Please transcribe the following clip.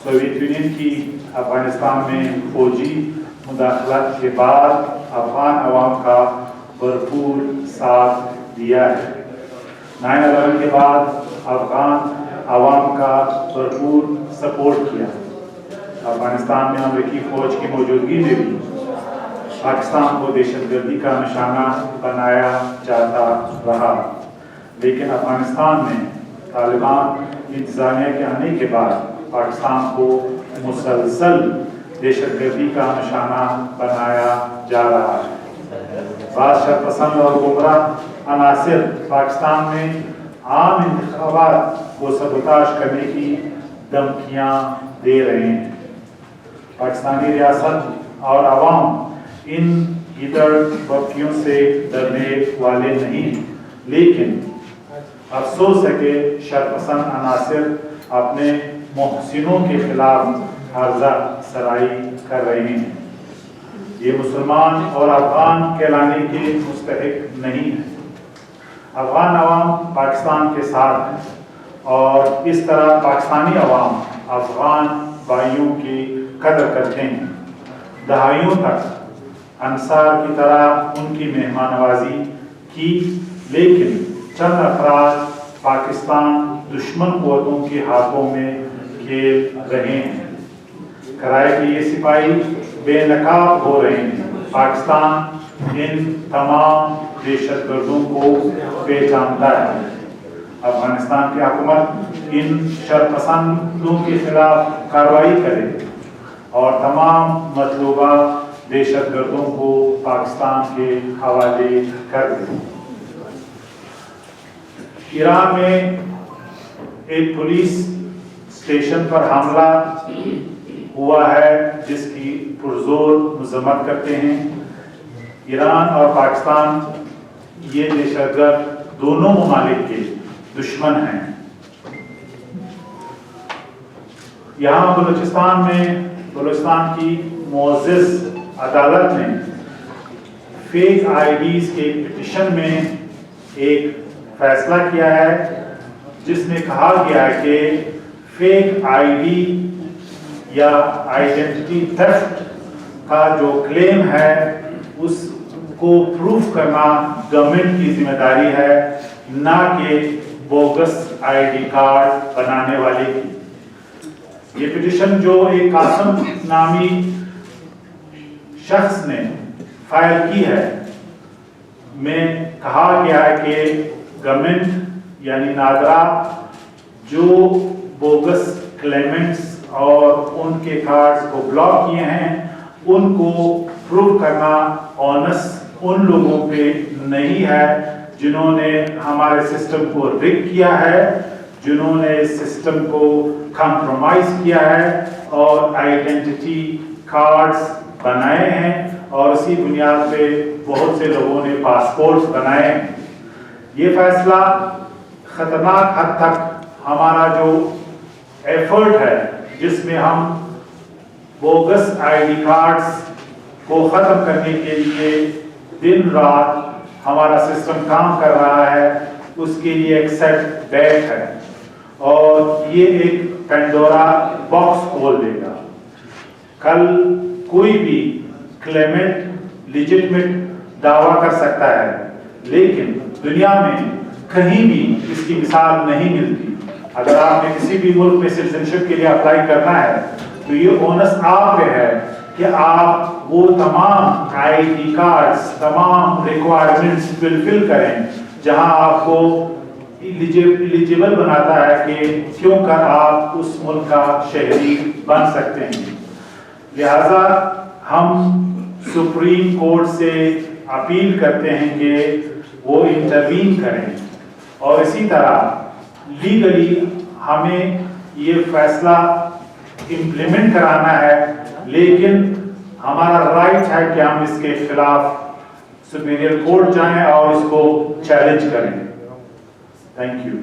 Soviet union की अफगानिस्तान में फौजी मुदाखलत के बाद अफगान अवाम का भरपूर साथ दिया है। 9/11 के बाद अफगान अवाम का भरपूर सपोर्ट किया। अफगानिस्तान में अमेरिकी फौज की मौजूदगी में भी पाकिस्तान को दहशतगर्दी का निशाना बनाया जाता रहा, लेकिन अफगानिस्तान में तालिबान इंतजामिया के आने के बाद पाकिस्तान को मुसलसल दहशतगर्दी का निशाना बनाया जा रहा है। बाद शरपसंद और गुमराह अनासिर पाकिस्तान में आम इंतखाबात को सबूताज करने की धमकियां दे रहे हैं। पाकिस्तानी रियासत और आवाम इन गिदड़ बत्तियों से डरने वाले नहीं, लेकिन अफसोस है कि शरपसंद अनासिर अपने मोहसिनों के खिलाफ हर्जा सराई कर रहे हैं। ये मुसलमान और अफगान कहलाने के मुस्तहिक नहीं है। अफगान अवाम पाकिस्तान के साथ है और इस तरह पाकिस्तानी अवाम अफगान भाइयों की कदर करते हैं। दहाइयों तक अंसार की तरह उनकी मेहमान नवाजी की, लेकिन चंद अफराद पाकिस्तान दुश्मन क़ुव्वतों के हाथों में खेल रहे हैं। कराए के ये सिपाही बेनकाब हो रहे हैं। पाकिस्तान इन तमाम दहशतगर्दों को पहचानता है। अफगानिस्तान की हुकूमत इन शरपसंदों के खिलाफ कार्रवाई करे और तमाम मतलूबा दहशतगर्दों को पाकिस्तान के हवाले कर दे। ईरान में एक पुलिस स्टेशन पर हमला हुआ है जिसकी पुरजोर मजम्मत करते हैं। ईरान और पाकिस्तान ये दहशतगर्द दोनों ममालिक के दुश्मन हैं। यहाँ बलूचिस्तान की मोअज़्ज़िज़ अदालत ने फेक आईडीज के पिटिशन में एक फैसला किया है जिसमें कहा गया है कि फेक आईडी या आइडेंटिटी थेफ्ट का जो क्लेम है उसको प्रूफ करना गवर्नमेंट की जिम्मेदारी है, ना कि बोगस आईडी कार्ड बनाने वाले की। ये पिटिशन जो एक कासिम नामी शख्स ने फाइल की है में कहा गया है कि गवर्नमेंट यानी नादरा जो बोगस क्लेमेंट्स और उनके कार्ड्स को ब्लॉक किए हैं उनको प्रूव करना ऑनस उन लोगों पे नहीं है जिन्होंने हमारे सिस्टम को रिग किया है, जिन्होंने इस सिस्टम को कॉम्प्रोमाइज किया है और आइडेंटिटी कार्ड्स बनाए हैं और उसी बुनियाद पे बहुत से लोगों ने पासपोर्ट बनाए हैं। ये फैसला खतरनाक हद तक हमारा जो एफर्ट है जिसमें हम बोगस आईडी कार्ड्स को ख़त्म करने के लिए दिन रात हमारा सिस्टम काम कर रहा है, उसके लिए एक सेट बैक है और ये एक पेंडोरा बॉक्स खोल देगा। कल कोई भी क्लेमेंट लिजिटमेट दावा कर सकता है, लेकिन दुनिया में कहीं भी इसकी मिसाल नहीं मिलती। अगर आपने किसी भी मुल्क में सिटीजनशिप के लिए अप्लाई करना है तो ये ओनस आप पे है कि आप वो तमाम आईडी कार्ड्स, तमाम रिक्वायरमेंट्स फुलफिल करें जहां आपको एलिजिबल बनाता है कि क्यों कर आप उस मुल्क का शहरी बन सकते हैं। लिहाजा हम सुप्रीम कोर्ट से अपील करते हैं कि वो इंटरवीन करें और इसी तरह लीगली हमें ये फैसला इम्प्लीमेंट कराना है, लेकिन हमारा राइट है कि हम इसके खिलाफ सुपीरियर कोर्ट जाएं और इसको चैलेंज करें। Thank you.